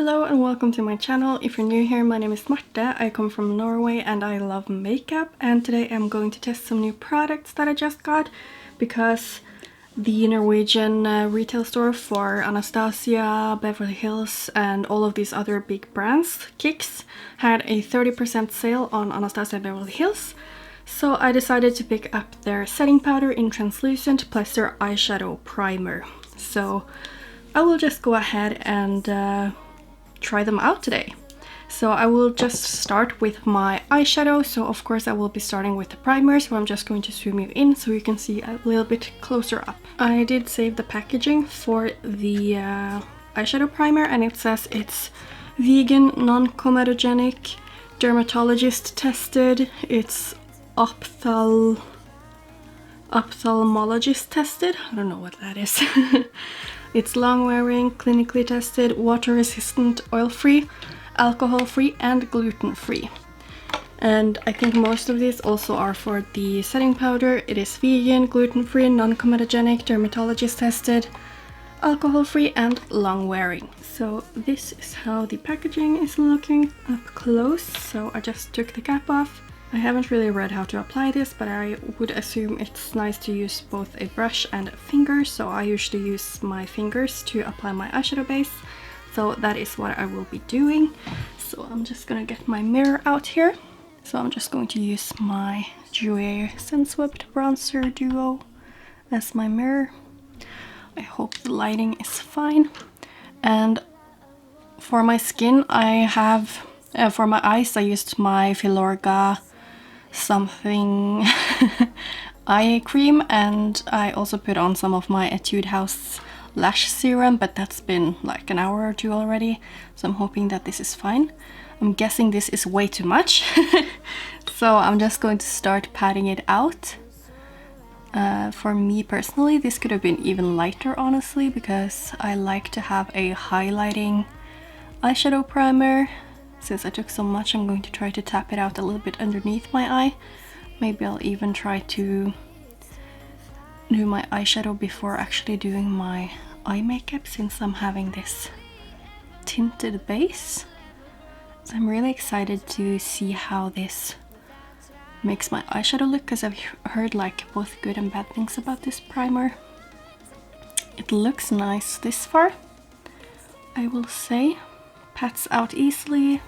Hello and welcome to my channel. If you're new here, my name is Marte, I come from Norway and I love makeup, and today I'm going to test some new products that I just got because the Norwegian retail store for Anastasia, Beverly Hills and all of these other big brands, Kicks, had a 30% sale on Anastasia Beverly Hills. So I decided to pick up their setting powder in translucent plus their eyeshadow primer. So I will just go ahead and try them out today. So I will just start with my eyeshadow. So of course I will be starting with the primer, so I'm just going to zoom you in so you can see a little bit closer up. I did save the packaging for the eyeshadow primer, and it says it's vegan, non-comedogenic, dermatologist tested, it's ophthalmologist tested, I don't know what that is. It's long wearing, clinically tested, water resistant, oil free, alcohol free and gluten free. And I think most of these also are for the setting powder. It is vegan, gluten free, non-comedogenic, dermatologist tested, alcohol free and long wearing. So this is how the packaging is looking up close. So I just took the cap off. I haven't really read how to apply this, but I would assume it's nice to use both a brush and a finger, so I usually use my fingers to apply my eyeshadow base. So that is what I will be doing. So I'm just gonna get my mirror out here. So I'm just going to use my Jouer Sunswept Bronzer Duo as my mirror. I hope the lighting is fine. And for my skin, I have, for my eyes, I used my Filorga something eye cream, and I also put on some of my Etude House lash serum, but that's been like an hour or two already, so I'm hoping that this is fine. I'm guessing this is way too much. So I'm just going to start patting it out. For me personally, this could have been even lighter, honestly, because I like to have a highlighting eyeshadow primer. Since I took so much, I'm going to try to tap it out a little bit underneath my eye. Maybe I'll even try to do my eyeshadow before actually doing my eye makeup, since I'm having this tinted base. So I'm really excited to see how this makes my eyeshadow look, because I've heard like both good and bad things about this primer. It looks nice this far, I will say. Pats out easily.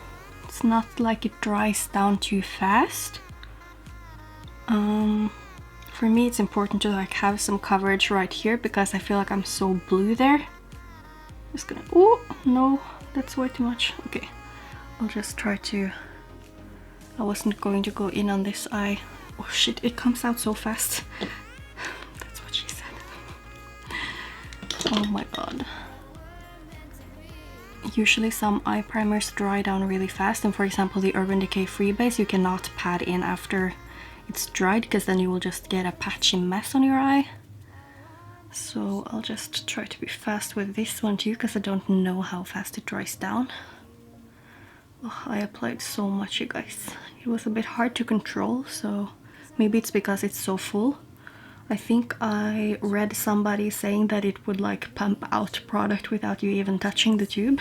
It's not like it dries down too fast. For me it's important to like have some coverage right here because I feel like I'm so blue there. Just gonna, oh no, that's way too much. Okay, I'll just try to, I wasn't going to go in on this eye. Oh shit, it comes out so fast. That's what she said. Oh my god. Usually some eye primers dry down really fast, and for example the Urban Decay Free Base you cannot pat in after it's dried, because then you will just get a patchy mess on your eye. So I'll just try to be fast with this one too, because I don't know how fast it dries down. Oh, I applied so much, you guys. It was a bit hard to control, so maybe it's because it's so full. I think I read somebody saying that it would like pump out product without you even touching the tube.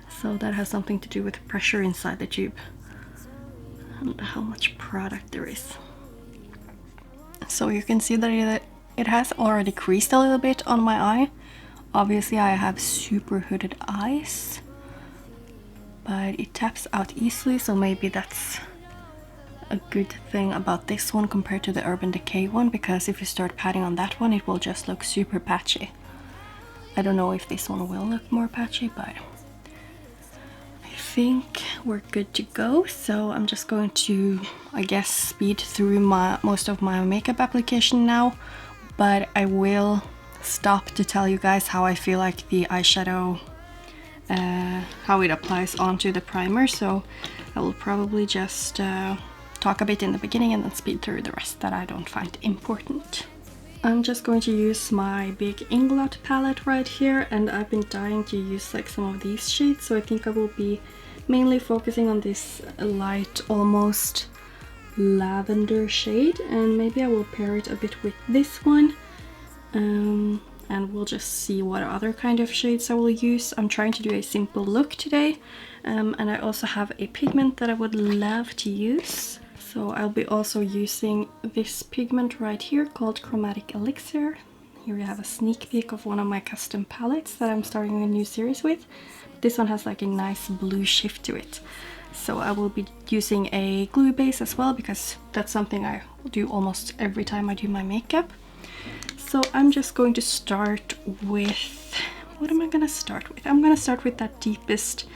So that has something to do with pressure inside the tube and how much product there is. So you can see that it has already creased a little bit on my eye. Obviously I have super hooded eyes, but it taps out easily, so maybe that's a good thing about this one compared to the Urban Decay one, because if you start patting on that one it will just look super patchy. I don't know if this one will look more patchy, but I think we're good to go. So I'm just going to, I guess, speed through most of my makeup application now, but I will stop to tell you guys how I feel like the eyeshadow, how it applies onto the primer. So I will probably just talk a bit in the beginning and then speed through the rest that I don't find important. I'm just going to use my big Inglot palette right here, and I've been dying to use like some of these shades, so I think I will be mainly focusing on this light, almost lavender shade, and maybe I will pair it a bit with this one. and we'll just see what other kind of shades I will use. I'm trying to do a simple look today, and I also have a pigment that I would love to use. So I'll be also using this pigment right here called Chromatic Elixir. Here we have a sneak peek of one of my custom palettes that I'm starting a new series with. This one has like a nice blue shift to it. So I will be using a glue base as well, because that's something I do almost every time I do my makeup. So I'm just going to start with, what am I gonna start with? I'm gonna start with that deepest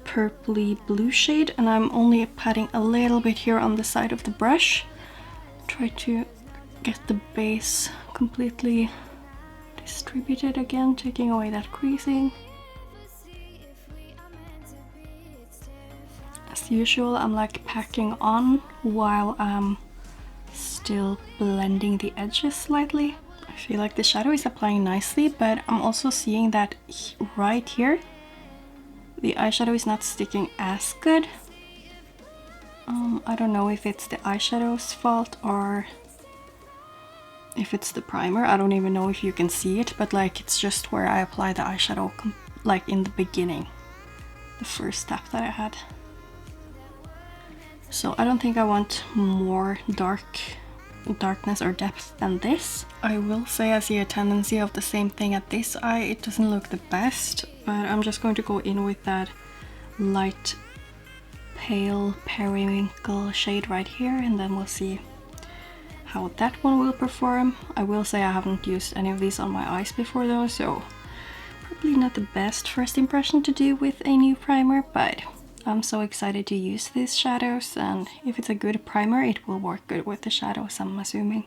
purpley blue shade, and I'm only patting a little bit here on the side of the brush. Try to get the base completely distributed again, taking away that creasing. As usual, I'm like packing on while I'm still blending the edges slightly. I feel like the shadow is applying nicely, but I'm also seeing that right here the eyeshadow is not sticking as good. I don't know if it's the eyeshadow's fault or if it's the primer. I don't even know if you can see it, but like it's just where I apply the eyeshadow like in the beginning, the first step that I had. So I don't think I want more darkness or depth than this. I will say I see a tendency of the same thing at this eye. It doesn't look the best, but I'm just going to go in with that light pale periwinkle shade right here, and then we'll see how that one will perform. I will say I haven't used any of these on my eyes before though, so probably not the best first impression to do with a new primer, but I'm so excited to use these shadows, and if it's a good primer it will work good with the shadows, I'm assuming.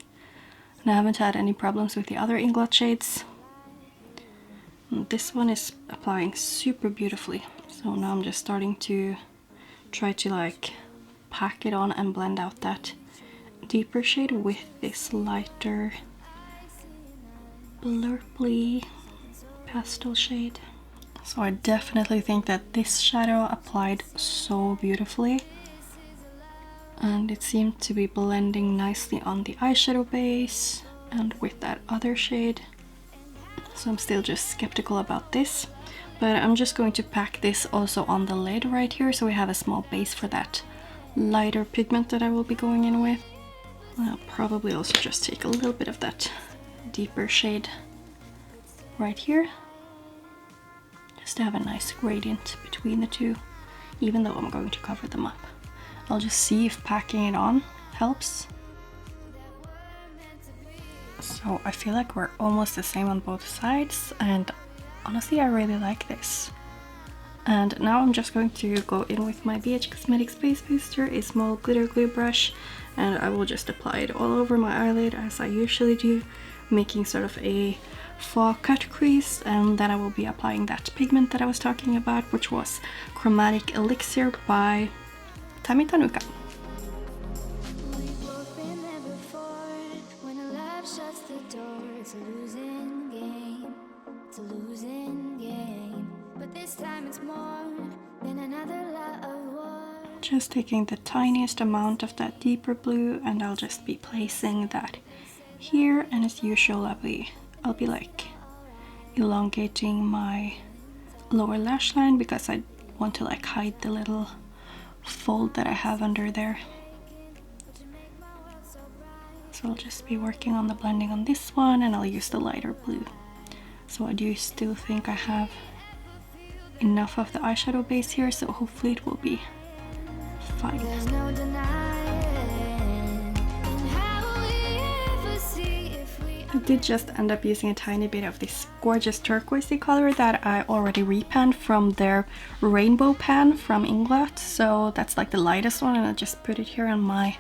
And I haven't had any problems with the other Inglot shades. And this one is applying super beautifully. So now I'm just starting to try to like pack it on and blend out that deeper shade with this lighter blurply pastel shade. So I definitely think that this shadow applied so beautifully, and it seemed to be blending nicely on the eyeshadow base and with that other shade. So I'm still just skeptical about this, but I'm just going to pack this also on the lid right here, so we have a small base for that lighter pigment that I will be going in with. I'll probably also just take a little bit of that deeper shade right here, just to have a nice gradient between the two, even though I'm going to cover them up. I'll just see if packing it on helps. So I feel like we're almost the same on both sides, and honestly I really like this. And now I'm just going to go in with my ABH Cosmetics Base Booster, a small glitter glue brush, and I will just apply it all over my eyelid as I usually do, making sort of a faux cut crease, and then I will be applying that pigment that I was talking about, which was Chromatic Elixir by Tammy Tanuka. Just taking the tiniest amount of that deeper blue, and I'll just be placing that here, and as usual I'll be like elongating my lower lash line because I want to like hide the little fold that I have under there. So I'll just be working on the blending on this one, and I'll use the lighter blue. So I do still think I have enough of the eyeshadow base here, so hopefully it will be fine. I did just end up using a tiny bit of this gorgeous turquoisey color that I already repanned from their rainbow pan from Inglot. So that's like the lightest one, and I just put it here on my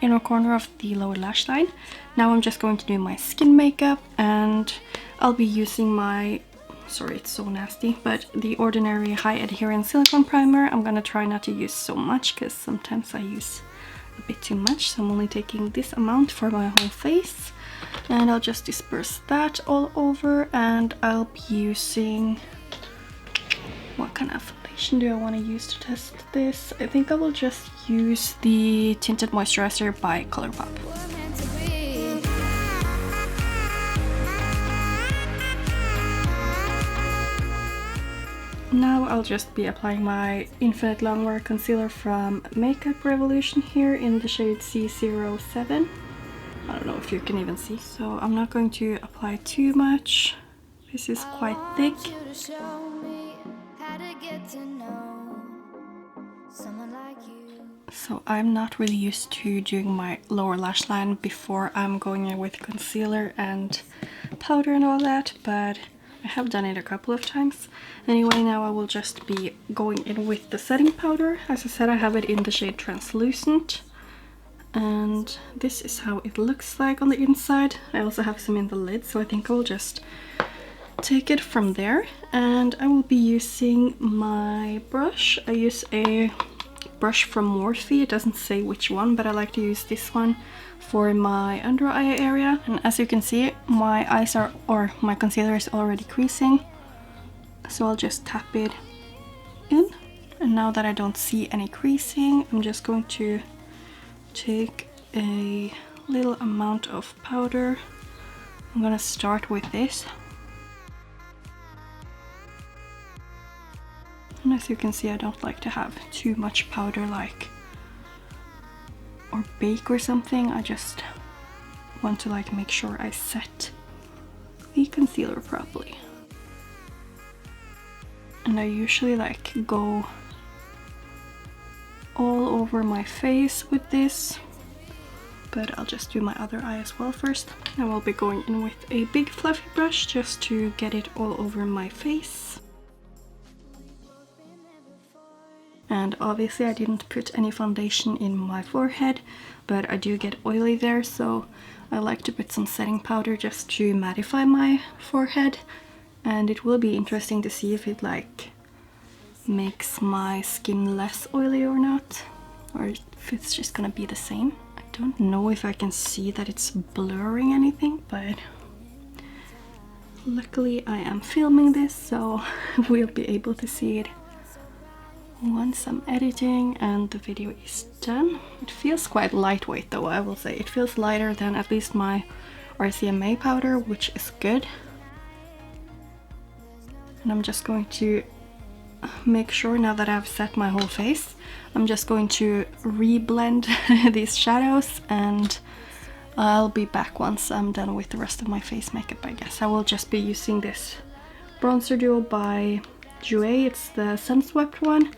inner corner of the lower lash line. Now I'm just going to do my skin makeup, and I'll be using my, sorry it's so nasty, but the Ordinary High Adherence Silicone Primer. I'm gonna try not to use so much because sometimes I use a bit too much, so I'm only taking this amount for my whole face, and I'll just disperse that all over. And I'll be using, what kind of foundation do I want to use to test this? I think I will just use the Tinted Moisturizer by Colourpop. Now I'll just be applying my Infinite Longwear Concealer from Makeup Revolution here in the shade C07. I don't know if you can even see. So I'm not going to apply too much. This is quite thick. So I'm not really used to doing my lower lash line before I'm going in with concealer and powder and all that, but I have done it a couple of times. Anyway, now I will just be going in with the setting powder. As I said, I have it in the shade Translucent. And this is how it looks like on the inside. I also have some in the lid, so I think I'll just take it from there. And I will be using my brush. I use a brush from Morphe. It doesn't say which one, but I like to use this one for my under eye area. And as you can see, my eyes are, or my concealer is already creasing. So I'll just tap it in. And now that I don't see any creasing, I'm just going to take a little amount of powder. I'm gonna start with this. And as you can see, I don't like to have too much powder, like, or bake or something. I just want to like make sure I set the concealer properly. And I usually like go all over my face with this, but I'll just do my other eye as well first. I will be going in with a big fluffy brush just to get it all over my face. And obviously I didn't put any foundation in my forehead, but I do get oily there, so I like to put some setting powder just to mattify my forehead. And it will be interesting to see if it like makes my skin less oily or not, or if it's just gonna be the same. I don't know if I can see that it's blurring anything, but luckily I am filming this, so we'll be able to see it once I'm editing and the video is done. It feels quite lightweight though, I will say. It feels lighter than at least my RCMA powder, which is good. And I'm just going to make sure, now that I've set my whole face, I'm just going to re-blend these shadows, and I'll be back once I'm done with the rest of my face makeup, I guess. I will just be using this bronzer duo by Jouer, it's the Sunswept one,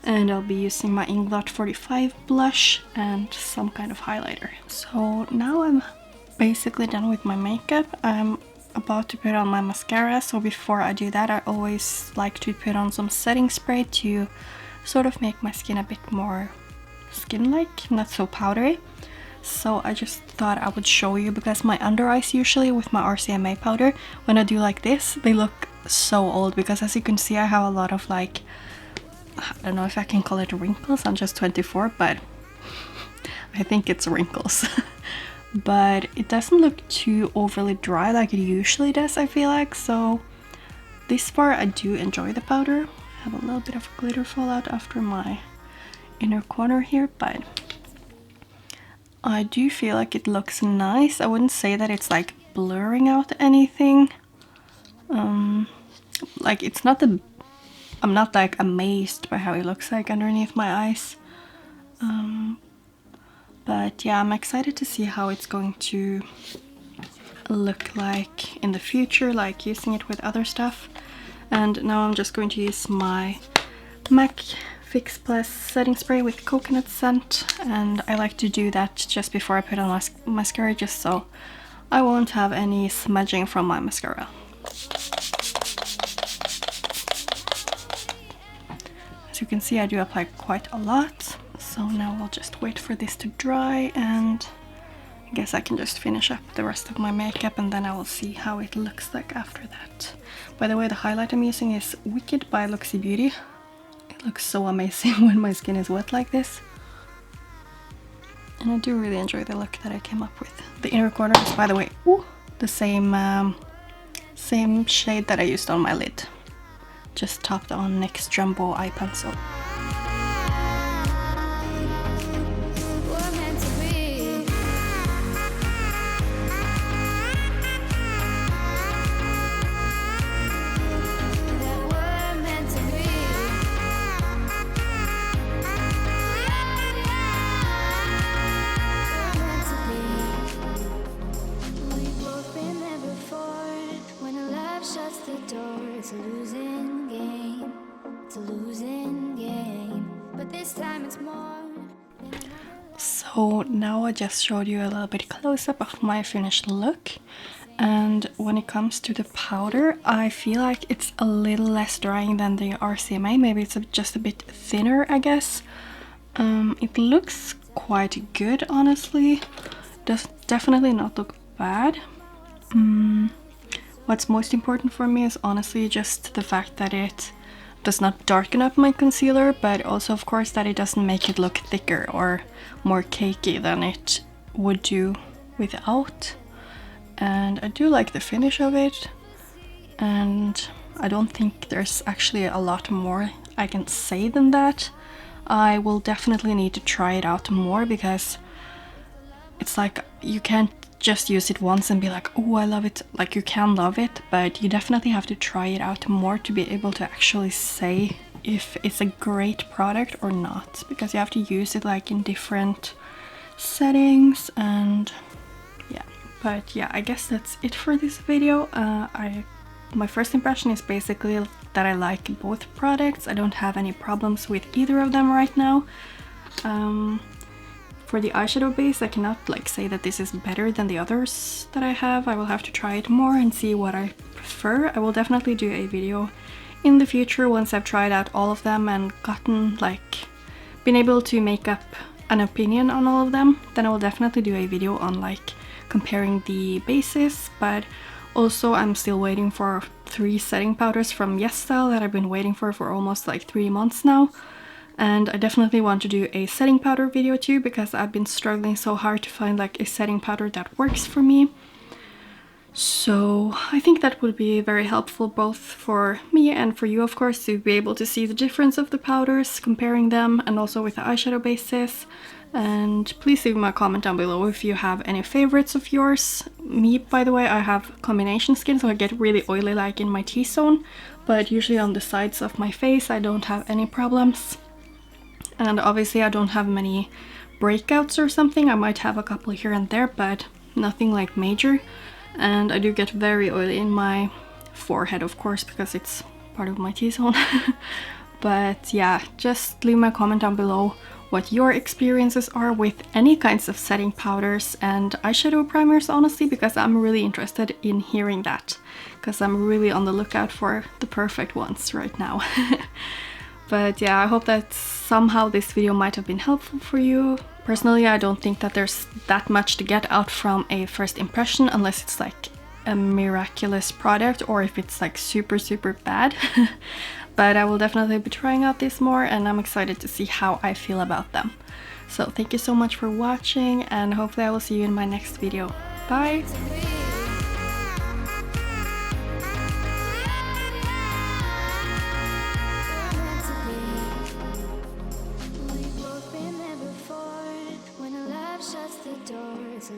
and I'll be using my Inglot 45 blush and some kind of highlighter. So now I'm basically done with my makeup. I'm about to put on my mascara, so before I do that I always like to put on some setting spray to sort of make my skin a bit more skin-like, not so powdery. So I just thought I would show you, because my under eyes usually with my RCMA powder, when I do like this, they look so old, because as you can see I have a lot of like, I don't know if I can call it wrinkles, I'm just 24, but I think it's wrinkles. But it doesn't look too overly dry like it usually does, I feel like. So this far I do enjoy the powder. I have a little bit of glitter fallout after my inner corner here, but I do feel like it looks nice. I wouldn't say that it's like blurring out anything. Like it's not the, I'm not like amazed by how it looks like underneath my eyes. But yeah, I'm excited to see how it's going to look like in the future, like using it with other stuff. And now I'm just going to use my MAC Fix Plus setting spray with coconut scent, and I like to do that just before I put on my mascara, just so I won't have any smudging from my mascara. As you can see, I do apply quite a lot. So now I'll just wait for this to dry, and I guess I can just finish up the rest of my makeup, and then I will see how it looks like after that. By the way, the highlight I'm using is Wicked by Looxi Beauty. It looks so amazing when my skin is wet like this. And I do really enjoy the look that I came up with. The inner corner is, by the way, the same shade that I used on my lid. Just topped on NYX Jumbo Eye Pencil. It's a losing game, but this time it's more. So now I just showed you a little bit close-up of my finished look, and when it comes to the powder, I feel like it's a little less drying than the RCMA. Maybe it's just a bit thinner, I guess. It looks quite good, honestly. Does definitely not look bad. What's most important for me is honestly just the fact that it does not darken up my concealer, but also of course that it doesn't make it look thicker or more cakey than it would do without. And I do like the finish of it, and I don't think there's actually a lot more I can say than that. I will definitely need to try it out more, because it's like you can't just use it once and be like, oh, I love it. Like, you can love it, but you definitely have to try it out more to be able to actually say if it's a great product or not, because you have to use it like in different settings. And yeah, but yeah, I guess that's it for this video. My first impression is basically that I like both products. I don't have any problems with either of them right now. For the eyeshadow base, I cannot like say that this is better than the others that I have. I will have to try it more and see what I prefer. I will definitely do a video in the future once I've tried out all of them and gotten like been able to make up an opinion on all of them. Then I will definitely do a video on like comparing the bases, but also I'm still waiting for 3 setting powders from YesStyle that I've been waiting for almost like 3 months now. And I definitely want to do a setting powder video too, because I've been struggling so hard to find like a setting powder that works for me. So I think that would be very helpful both for me and for you, of course, to be able to see the difference of the powders, comparing them, and also with the eyeshadow bases. And please leave me a comment down below if you have any favorites of yours. Me, by the way, I have combination skin, so I get really oily like in my T-zone, but usually on the sides of my face I don't have any problems. And obviously I don't have many breakouts or something. I might have a couple here and there, but nothing like major. And I do get very oily in my forehead, of course, because it's part of my T-zone. But yeah, just leave me a comment down below what your experiences are with any kinds of setting powders and eyeshadow primers, honestly, because I'm really interested in hearing that, because I'm really on the lookout for the perfect ones right now. But yeah, I hope that somehow this video might have been helpful for you. Personally, I don't think that there's that much to get out from a first impression, unless it's like a miraculous product or if it's like super bad. But I will definitely be trying out this more, and I'm excited to see how I feel about them. So thank you so much for watching, and hopefully I will see you in my next video. Bye! Shuts the door, it's a